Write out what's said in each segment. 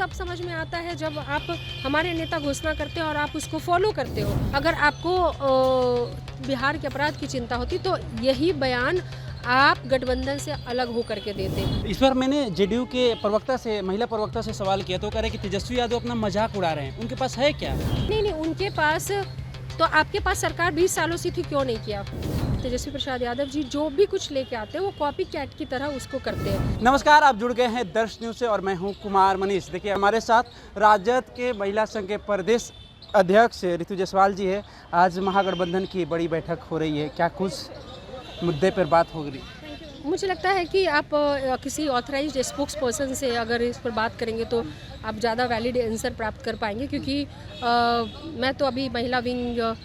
तब समझ में आता है जब आप हमारे नेता घोषणा करते हो और आप उसको फॉलो करते हो। अगर आपको बिहार के अपराध की चिंता होती तो यही बयान आप गठबंधन से अलग हो करके देते। इस बार मैंने जेडीयू के प्रवक्ता से, महिला प्रवक्ता से सवाल किया तो कह रहे हैं कि तेजस्वी यादव अपना मजाक उड़ा रहे हैं, उनके पास है क्या? नहीं, उनके पास तो आपके पास सरकार 20 सालों से थी, क्यों नहीं किया? तेजस्वी प्रसाद यादव जी जो भी कुछ लेके आते हैं वो कॉपी कैट की तरह उसको करते हैं। नमस्कार, आप जुड़ गए हैं दर्श न्यूज़ से और मैं हूं कुमार मनीष। देखिए, हमारे साथ राजद के महिला संघ के प्रदेश अध्यक्ष ऋतु जायसवाल जी है। आज महागठबंधन की बड़ी बैठक हो रही है, क्या कुछ मुद्दे पर बात हो रही? मुझे लगता है कि आप किसी ऑथराइज्ड स्पोक्स पर्सन से अगर इस पर बात करेंगे तो आप ज़्यादा वैलिड आंसर प्राप्त कर पाएंगे, क्योंकि मैं तो अभी महिला विंग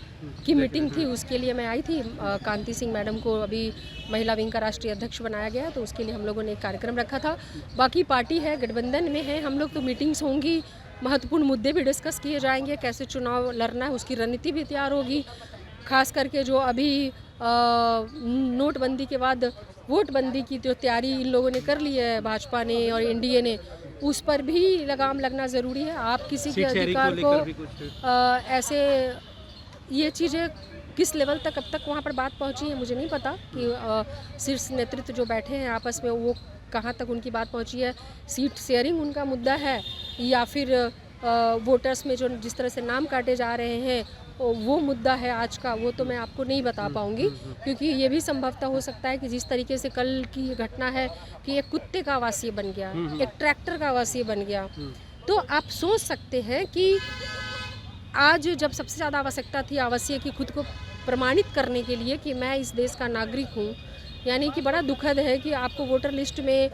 की मीटिंग थी, उसके लिए मैं आई थी। कांति सिंह मैडम को अभी महिला विंग का राष्ट्रीय अध्यक्ष बनाया गया, तो उसके लिए हम लोगों ने एक कार्यक्रम रखा था। बाकी पार्टी है, गठबंधन में है, हम लोग तो मीटिंग्स होंगी, महत्वपूर्ण मुद्दे भी डिस्कस किए जाएंगे, कैसे चुनाव लड़ना है उसकी रणनीति भी तैयार होगी। खास करके जो अभी नोटबंदी के बाद वोटबंदी की जो तैयारी इन लोगों ने कर ली है, भाजपा ने और एनडीए ने, उस पर भी लगाम लगना ज़रूरी है। आप किसी के अधिकार को ऐसे ये चीज़ें किस लेवल तक अब तक वहाँ पर बात पहुँची है मुझे नहीं पता कि शीर्ष नेतृत्व जो बैठे हैं आपस में वो कहाँ तक उनकी बात पहुँची है। सीट शेयरिंग उनका मुद्दा है या फिर वोटर्स में जो जिस तरह से नाम काटे जा रहे हैं वो मुद्दा है आज का, वो तो मैं आपको नहीं बता पाऊंगी, क्योंकि ये भी संभवतः हो सकता है कि जिस तरीके से कल की घटना है कि एक कुत्ते का आवासीय बन गया, एक ट्रैक्टर का आवासीय बन गया, तो आप सोच सकते हैं कि आज जब सबसे ज़्यादा आवश्यकता थी आवासीय की खुद को प्रमाणित करने के लिए कि मैं इस देश का नागरिक हूँ, यानी कि बड़ा दुखद है कि आपको वोटर लिस्ट में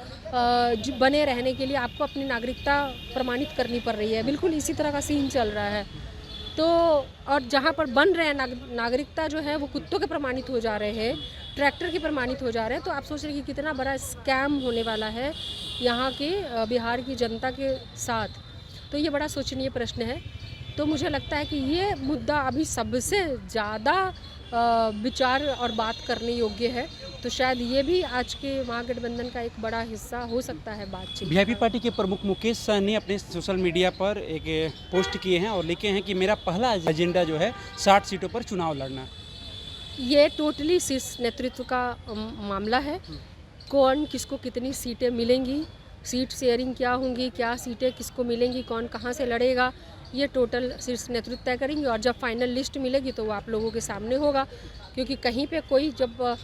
बने रहने के लिए आपको अपनी नागरिकता प्रमाणित करनी पड़ रही है। बिल्कुल इसी तरह का सीन चल रहा है। तो और जहाँ पर बन रहे हैं नागरिकता जो है वो कुत्तों के प्रमाणित हो जा रहे हैं, ट्रैक्टर के प्रमाणित हो जा रहे हैं। तो आप सोच रहे हैं कि कितना बड़ा स्कैम होने वाला है यहाँ के बिहार की जनता के साथ। तो ये बड़ा सोचनीय प्रश्न है। तो मुझे लगता है कि ये मुद्दा अभी सबसे ज़्यादा विचार और बात करने योग्य है। तो शायद ये भी आज के महागठबंधन का एक बड़ा हिस्सा हो सकता है बातचीत। वीआईपी पार्टी के प्रमुख मुकेश सहनी अपने सोशल मीडिया पर एक पोस्ट किए हैं और लिखे हैं कि मेरा पहला एजेंडा जो है 60 सीटों पर चुनाव लड़ना। ये टोटली शीर्ष नेतृत्व का मामला है। कौन किसको कितनी सीटें मिलेंगी, सीट शेयरिंग क्या होंगी, क्या सीटें किसको मिलेंगी, कौन कहाँ से लड़ेगा, ये टोटल शीर्ष नेतृत्व तय करेंगे। और जब फाइनल लिस्ट मिलेगी तो वो आप लोगों के सामने होगा, क्योंकि कहीं पे कोई जब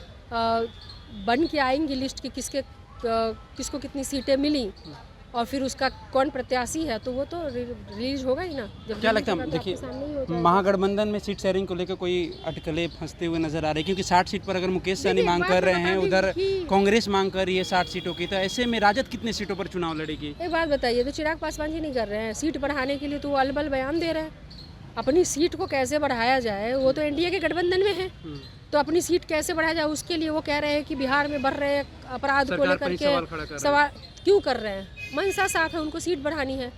बन के आएंगी लिस्ट की किसको कितनी सीटें मिली और फिर उसका कौन प्रत्याशी है, तो वो तो रिलीज होगा ही ना। जब क्या लगता है, देखिए महागठबंधन में सीट शेयरिंग को लेकर कोई अटकलें फंसते हुए नजर आ रहे हैं, क्योंकि 60 सीट पर अगर मुकेश सहनी मांग कर रहे हैं, उधर कांग्रेस मांग कर रही है 60 सीटों की, तो ऐसे में राजद कितने सीटों पर चुनाव लड़ेगी? एक बात बताइए, तो चिराग पासवान जी नहीं कर रहे हैं सीट बढ़ाने के लिए, तो वो अलबल बयान दे रहे हैं। अपनी सीट को कैसे बढ़ाया जाए, वो तो एनडीए के गठबंधन में है, तो अपनी सीट कैसे बढ़ाया जाए उसके लिए वो कह रहे हैं कि बिहार में बढ़ रहे अपराध को लेकर के सवाल क्यों कर रहे हैं। मंशा साफ है, उनको सीट बढ़ानी है।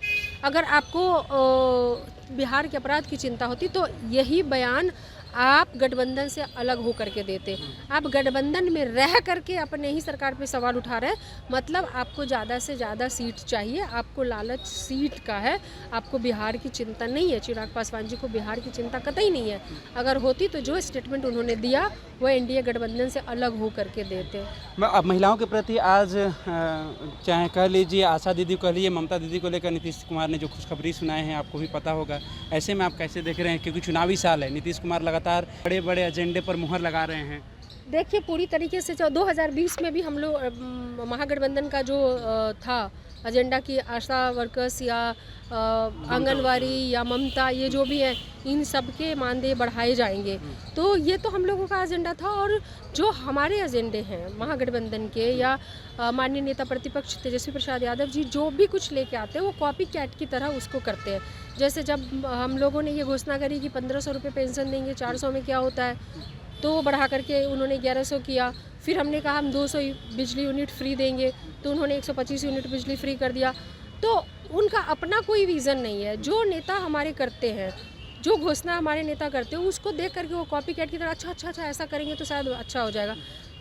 अगर आपको बिहार के अपराध की चिंता होती तो यही बयान आप गठबंधन से अलग हो करके देते। आप गठबंधन में रह करके अपने ही सरकार पे सवाल उठा रहे हैं, मतलब आपको ज़्यादा से ज़्यादा सीट चाहिए, आपको लालच सीट का है, आपको बिहार की चिंता नहीं है। चिराग पासवान जी को बिहार की चिंता कतई नहीं है। अगर होती तो जो स्टेटमेंट उन्होंने दिया वो एनडीए गठबंधन से अलग हो करके देते। अब महिलाओं के प्रति आज चाहे कह लीजिए आशा दीदी कह लीजिए, ममता दीदी को लेकर नीतीश कुमार ने जो खुशखबरी सुनाए हैं आपको भी पता होगा। ऐसे में आप कैसे देख रहे हैं, क्योंकि चुनावी साल है, नीतीश कुमार लगातार बड़े बड़े एजेंडे पर मुहर लगा रहे हैं? देखिए, पूरी तरीके से 2020 में भी हम लोग महागठबंधन का जो था एजेंडा की आशा वर्कर्स या आंगनवाड़ी या ममता, ये जो भी है, इन सब के मानदेय बढ़ाए जाएंगे। तो ये तो हम लोगों का एजेंडा था। और जो हमारे एजेंडे हैं महागठबंधन के या माननीय नेता प्रतिपक्ष तेजस्वी प्रसाद यादव जी जो भी कुछ लेके आते हैं वो कॉपी कैट की तरह उसको करते हैं। जैसे जब हम लोगों ने ये घोषणा करी कि 1500 रुपये पेंशन देंगे, 400 में क्या होता है, तो बढ़ा करके उन्होंने 1100 किया। फिर हमने कहा हम 200 बिजली यूनिट फ्री देंगे, तो उन्होंने 125 यूनिट बिजली फ्री कर दिया। तो उनका अपना कोई विज़न नहीं है। जो नेता हमारे करते हैं, जो घोषणा हमारे नेता करते हैं, उसको देख करके वो कॉपी कैट की तरह अच्छा ऐसा करेंगे तो शायद अच्छा हो जाएगा।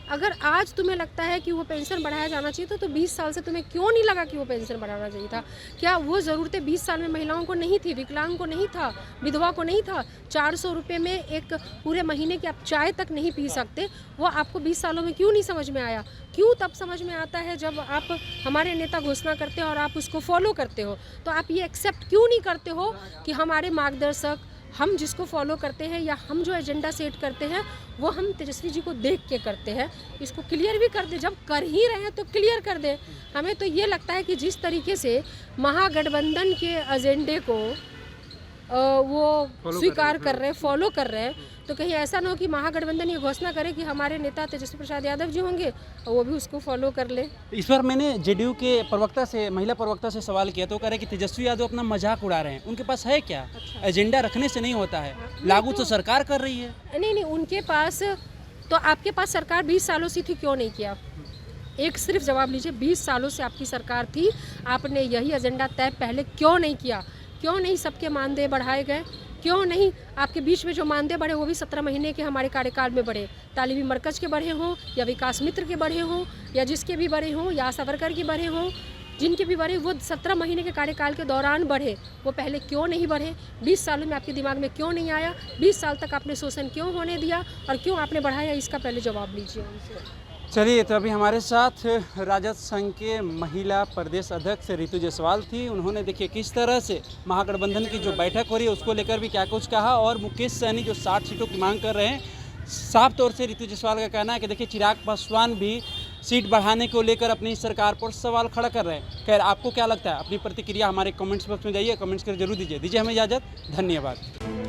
अगर आज तुम्हें लगता है कि वो पेंशन बढ़ाया जाना चाहिए तो 20 साल से तुम्हें क्यों नहीं लगा कि वो पेंशन बढ़ाना चाहिए था? क्या वो ज़रूरतें 20 साल में महिलाओं को नहीं थी, विकलांग को नहीं था, विधवा को नहीं था? 400 रुपये में एक पूरे महीने की आप चाय तक नहीं पी सकते, वो आपको 20 सालों में क्यों नहीं समझ में आया? क्यों तब समझ में आता है जब आप हमारे नेता घोषणा करते हो और आप उसको फॉलो करते हो? तो आप ये एक्सेप्ट क्यों नहीं करते हो कि हमारे मार्गदर्शक, हम जिसको फॉलो करते हैं या हम जो एजेंडा सेट करते हैं वो हम तेजस्वी जी को देख के करते हैं? इसको क्लियर भी कर दे, जब कर ही रहे हैं तो क्लियर कर दे। हमें तो ये लगता है कि जिस तरीके से महागठबंधन के एजेंडे को वो स्वीकार कर रहे हैं, फॉलो कर रहे हैं, तो कहीं ऐसा ना हो कि महागठबंधन ये घोषणा करे कि हमारे नेता तेजस्वी प्रसाद यादव जी होंगे और वो भी उसको फॉलो कर ले। इस पर मैंने जेडीयू के प्रवक्ता से, महिला प्रवक्ता से सवाल किया तो कह रहे कि तेजस्वी यादव अपना मजाक उड़ा रहे हैं। उनके पास है क्या? एजेंडा रखने से नहीं होता है, लागू तो सरकार कर रही है। नहीं, उनके पास तो, आपके पास सरकार 20 सालों से थी, क्यों नहीं किया? एक सिर्फ जवाब लीजिए, 20 सालों से आपकी सरकार थी, आपने यही एजेंडा तय पहले क्यों नहीं किया? क्यों नहीं सबके मानदेय बढ़ाए गए? क्यों नहीं आपके बीच में जो मानदेय बढ़े वो भी 17 महीने के हमारे कार्यकाल में बढ़े? तालीमी मरकज़ के बढ़े हों या विकास मित्र के बढ़े हों या जिसके भी बढ़े हों या आशा वर्कर के बढ़े हों, जिनके भी बढ़े, वो 17 महीने के कार्यकाल के दौरान बढ़े, वो पहले क्यों नहीं बढ़े? 20 सालों में आपके दिमाग में क्यों नहीं आया? 20 साल तक आपने शोषण क्यों होने दिया और क्यों आपने बढ़ाया? इसका पहले जवाब लीजिए उनसे। चलिए, तो अभी हमारे साथ राजद संघ के महिला प्रदेश अध्यक्ष रितु जायसवाल थी। उन्होंने देखिए किस तरह से महागठबंधन की जो बैठक हो रही है उसको लेकर भी क्या कुछ कहा, और मुकेश सहनी जो 60 सीटों की मांग कर रहे हैं, साफ तौर से रितु जायसवाल का कहना है कि देखिए चिराग पासवान भी सीट बढ़ाने को लेकर अपनी सरकार पर सवाल खड़ा कर रहे हैं। खैर, आपको क्या लगता है? अपनी प्रतिक्रिया हमारे कमेंट्स बॉक्स में जाइए, कमेंट्स कर जरूर दीजिए हमें इजाज़त। धन्यवाद।